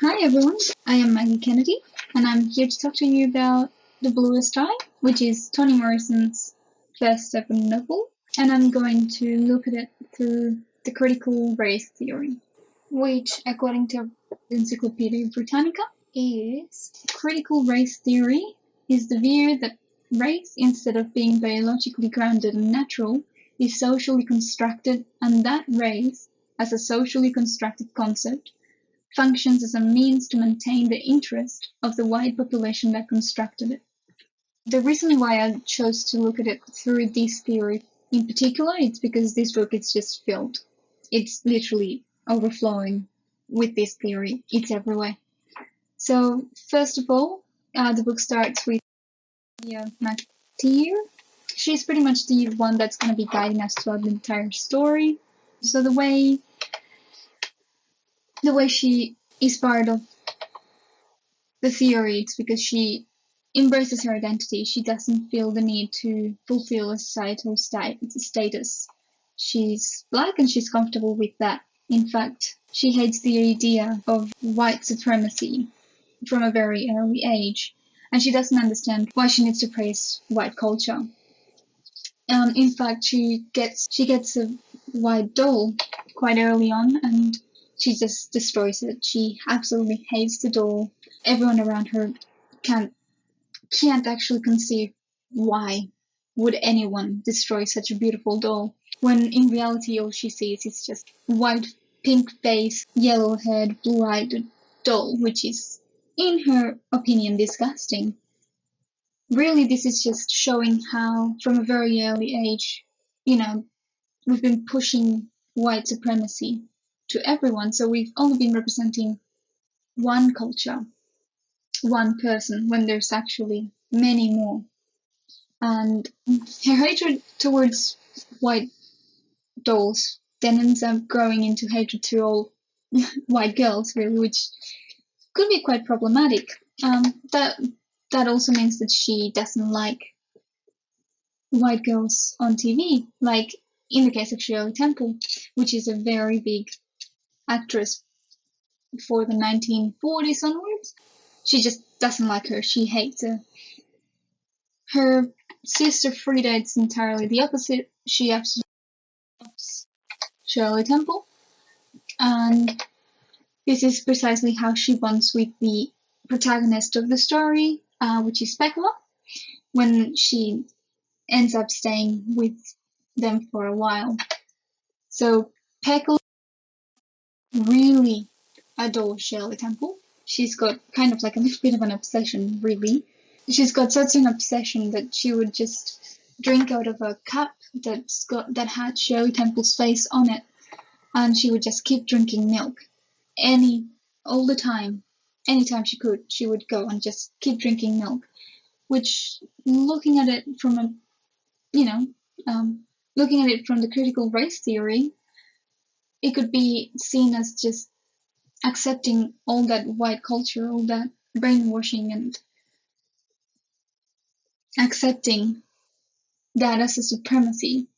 Hi everyone, I am Maggie Kennedy, and I'm here to talk to you about The Bluest, which is Toni Morrison's first ever novel, and I'm going to look at it through the critical race theory, which, according to Encyclopedia Britannica, is critical race theory is the view that race, instead of being biologically grounded and natural, is socially constructed, and that race, as a socially constructed concept, functions as a means to maintain the interest of the white population that constructed it. The reason why I chose to look at it through this theory in particular, it's because this book is just filled. It's literally overflowing with this theory. It's everywhere. So first of all, the book starts with Margarita. She's pretty much the one that's going to be guiding us throughout the entire story. So the way she is part of the theory, it's because she embraces her identity. She doesn't feel the need to fulfill a societal status. She's black and she's comfortable with that. In fact, she hates the idea of white supremacy from a very early age, and she doesn't understand why she needs to praise white culture. In fact, she gets a white doll quite early on, and she just destroys it. She absolutely hates the doll. Everyone around her can't actually conceive why would anyone destroy such a beautiful doll, when in reality all she sees is just white, pink-faced, yellow-haired, blue-eyed doll, which is, in her opinion, disgusting. Really, this is just showing how, from a very early age, we've been pushing white supremacy to everyone, so we've only been representing one culture, one person, when there's actually many more. And her hatred towards white dolls then ends up growing into hatred to all white girls, really, which could be quite problematic. That also means that she doesn't like white girls on TV, like in the case of Shirley Temple, which is a very big actress for the 1940s onwards. She just doesn't like her. She hates her. Her sister Frida, it's entirely the opposite. She absolutely loves Shirley Temple, and this is precisely how she bonds with the protagonist of the story, which is Pekla, when she ends up staying with them for a while. So Pekla really adores Shirley Temple. She's got kind of like a little bit of an obsession, really. She's got such an obsession that she would just drink out of a cup that had Shirley Temple's face on it, and she would just keep drinking milk all the time. Anytime she could, she would go and just keep drinking milk, which, looking at it from the critical race theory, it could be seen as just accepting all that white culture, all that brainwashing, and accepting that as a supremacy.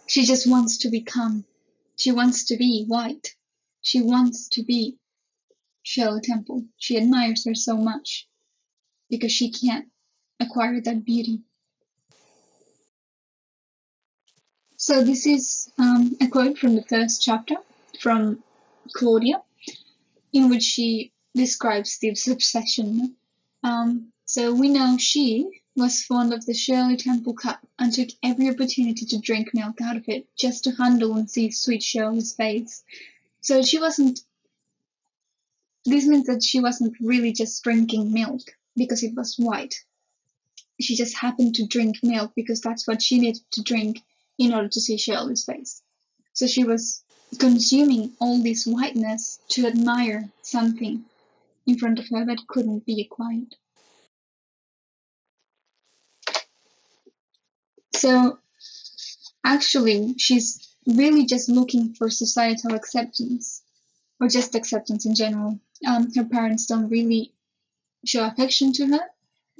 She just wants to be white. She wants to be Shirley Temple. She admires her so much because she can't acquire that beauty. So this is a quote from the first chapter from Claudia, in which she describes Steve's obsession. So we know she was fond of the Shirley Temple cup and took every opportunity to drink milk out of it, just to handle and see sweet Shirley's face. So this means that she wasn't really just drinking milk because it was white. She just happened to drink milk because that's what she needed to drink in order to see Shirley's face. So she was consuming all this whiteness to admire something in front of her that couldn't be acquired. So actually, she's really just looking for societal acceptance, or just acceptance in general. Her parents don't really show affection to her.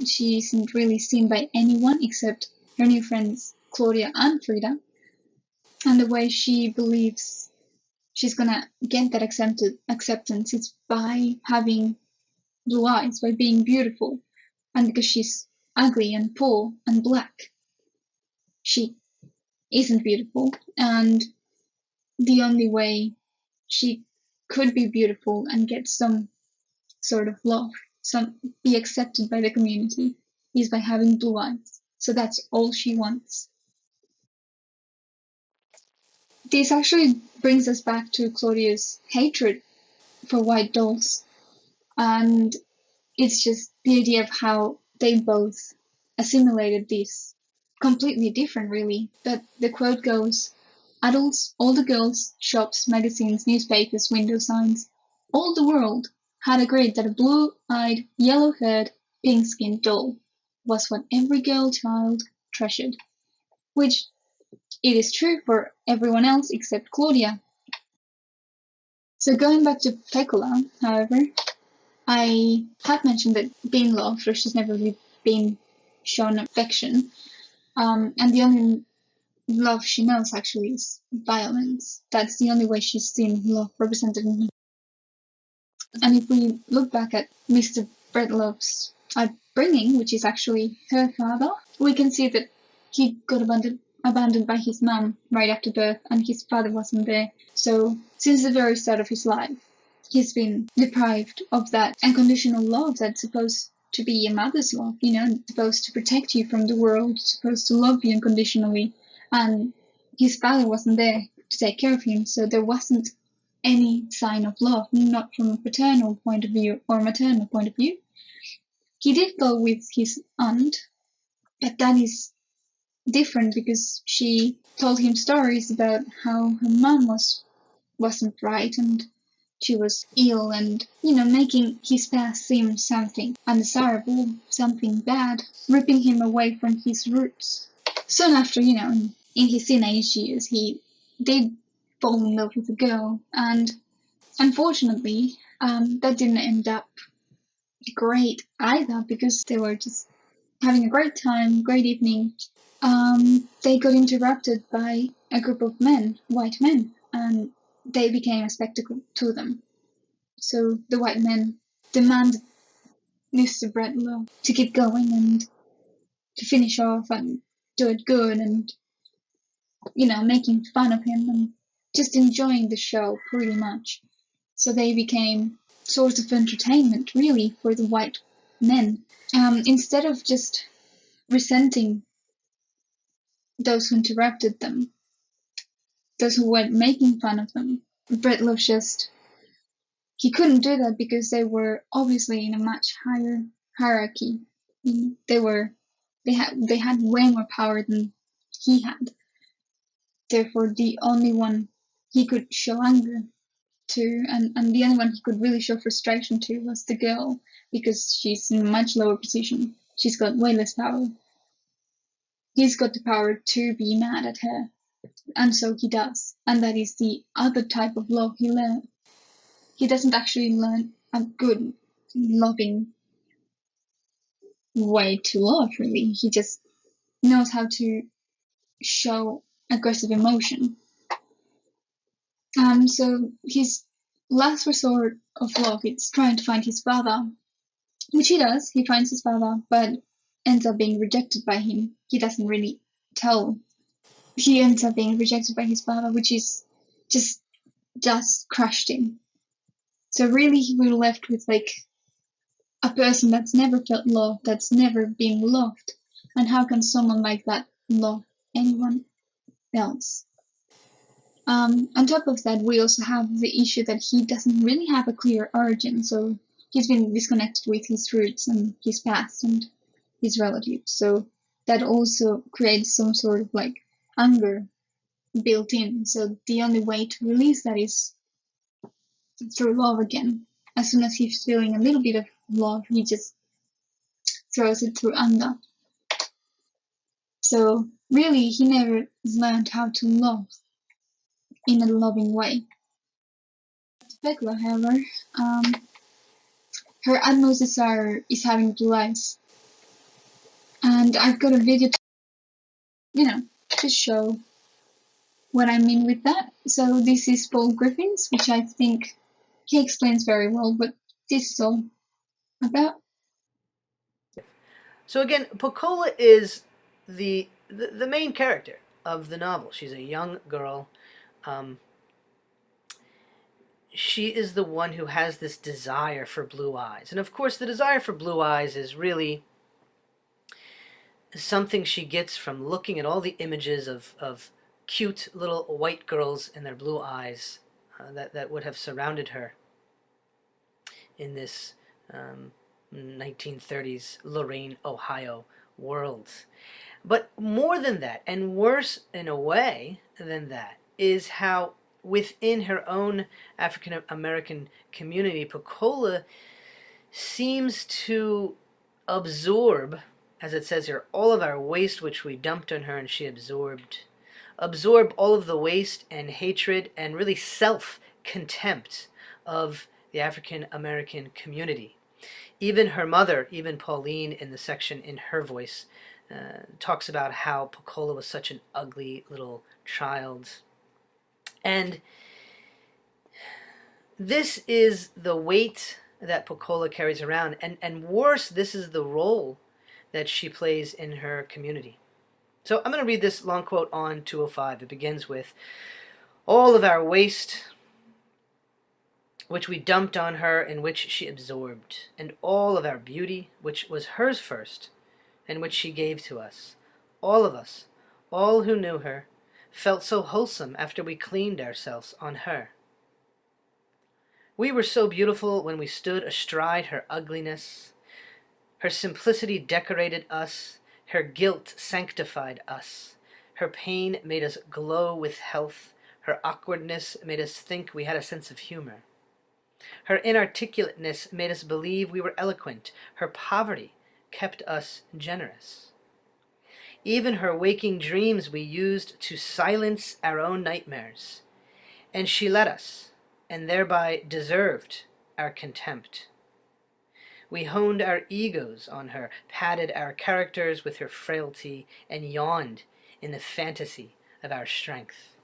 She isn't really seen by anyone except her new friends Claudia and Frida. And the way she believes she's gonna get that acceptance. It's by having blue eyes, by being beautiful. And because she's ugly and poor and black, she isn't beautiful. And the only way she could be beautiful and get some sort of love, be accepted by the community, is by having blue eyes. So that's all she wants. This actually brings us back to Claudia's hatred for white dolls, and it's just the idea of how they both assimilated this completely different, really. But the quote goes, adults, all the girls, shops, magazines, newspapers, window signs, all the world had agreed that a blue-eyed, yellow-haired, pink-skinned doll was what every girl child treasured, which it is true for everyone else except Claudia. So going back to Peccola, however, I have mentioned that being loved, or she's never really been shown affection, and the only love she knows actually is violence. That's the only way she's seen love represented in her. And if we look back at Mr. Bredlove's upbringing, which is actually her father, we can see that he got abandoned by his mum right after birth, and his father wasn't there. So since the very start of his life, he's been deprived of that unconditional love that's supposed to be a mother's love, supposed to protect you from the world, supposed to love you unconditionally. And his father wasn't there to take care of him, so there wasn't any sign of love, not from a paternal point of view or maternal point of view. He did go with his aunt, but that is different because she told him stories about how her mom wasn't right and she was ill, and making his past seem something undesirable, something bad, ripping him away from his roots. Soon after, in his teenage years, he did fall in love with a girl, and unfortunately, that didn't end up great either because they were just having a great time, great evening. They got interrupted by a group of men, white men, and they became a spectacle to them. So the white men demanded Mr. Bredlow to keep going and to finish off and do it good and, making fun of him and just enjoying the show pretty much. So they became source of entertainment, really, for the white men. Instead of just resenting those who interrupted them, those who were making fun of them, Bredlow he couldn't do that because they were obviously in a much higher hierarchy. They had way more power than he had. Therefore, the only one he could show anger to, and the only one he could really show frustration to, was the girl, because she's in a much lower position. She's got way less power. He's got the power to be mad at her, and so he does. And that is the other type of love he learned. He doesn't actually learn a good, loving way to love, really. He just knows how to show aggressive emotion. So his last resort of love is trying to find his father, which he does. He finds his father, but ends up being rejected by him. He doesn't really tell. He ends up being rejected by his father, which is just crushed him. So really, we're left with a person that's never felt love, that's never been loved. And how can someone like that love anyone else? On top of that, we also have the issue that he doesn't really have a clear origin, so he's been disconnected with his roots and his past and his relatives. So that also creates some sort of anger built in. So the only way to release that is through love again. As soon as he's feeling a little bit of love, he just throws it through anger. So really, he never learned how to love in a loving way. Pekla, however, her utmost desire is having blue eyes. And I've got a video to show what I mean with that. So this is Paul Griffin's, which I think he explains very well what this is all about. So again, Pocola is the main character of the novel. She's a young girl. She is the one who has this desire for blue eyes. And of course, the desire for blue eyes is really something she gets from looking at all the images of cute little white girls and their blue eyes that would have surrounded her in this 1930s Lorain, Ohio world. But more than that, and worse in a way than that, is how within her own African American community, Pocola seems to absorb, as it says here, all of our waste which we dumped on her and she absorb all of the waste and hatred and really self-contempt of the African American community. Even her mother, even Pauline, in the section in her voice, talks about how Pocola was such an ugly little child. And this is the weight that Pocola carries around, and worse, this is the role that she plays in her community. So I'm going to read this long quote on 205. It begins with, "All of our waste, which we dumped on her and which she absorbed, and all of our beauty, which was hers first, and which she gave to us. All of us, all who knew her, felt so wholesome after we cleaned ourselves on her. We were so beautiful when we stood astride her ugliness. Her simplicity decorated us, her guilt sanctified us. Her pain made us glow with health, her awkwardness made us think we had a sense of humor. Her inarticulateness made us believe we were eloquent. Her poverty kept us generous. Even her waking dreams we used to silence our own nightmares. And she let us, and thereby deserved our contempt. We honed our egos on her, padded our characters with her frailty, and yawned in the fantasy of our strength."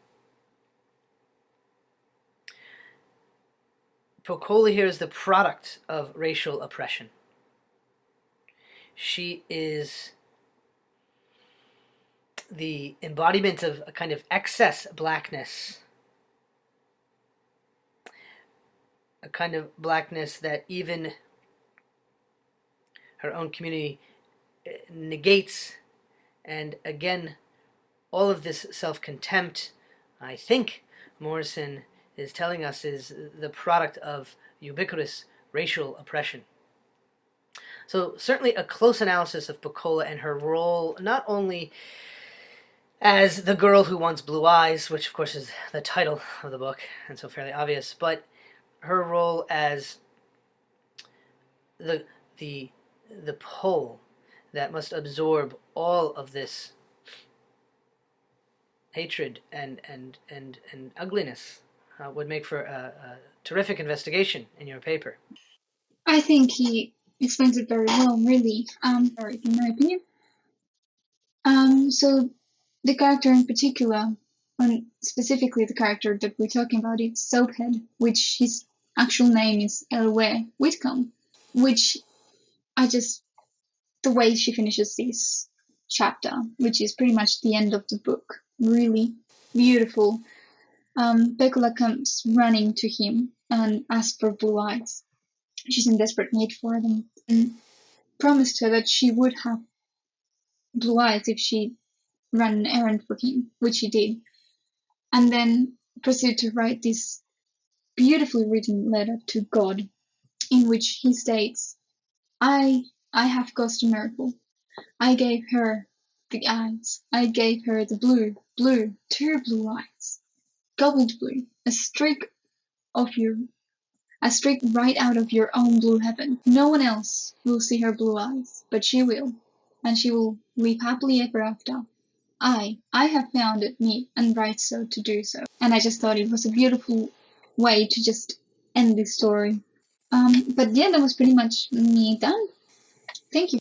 Pocola here is the product of racial oppression. She is the embodiment of a kind of excess blackness, a kind of blackness that even her own community negates. And again, all of this self-contempt, I think Morrison is telling us, is the product of ubiquitous racial oppression. So certainly a close analysis of Pocola and her role, not only as the girl who wants blue eyes, which of course is the title of the book, and so fairly obvious, but her role as the pole that must absorb all of this hatred and ugliness would make for a terrific investigation in your paper. I think he explains it very well, really. In my opinion. So the character in particular, and specifically the character that we're talking about, is Soaphead, which his actual name is Elway Whitcomb, which the way she finishes this chapter, which is pretty much the end of the book, really beautiful. Peccola comes running to him and asks for blue eyes. She's in desperate need for them, and promised her that she would have blue eyes if she ran an errand for him, which he did, and then proceeded to write this beautifully written letter to God, in which he states, I have caused a miracle. I gave her the eyes. I gave her the blue, two blue eyes, gobbled blue, a streak right out of your own blue heaven. No one else will see her blue eyes, but she will, and she will live happily ever after. I have found it meet and right so to do so. And I just thought it was a beautiful way to just end this story. But yeah, that was pretty much me done. Thank you.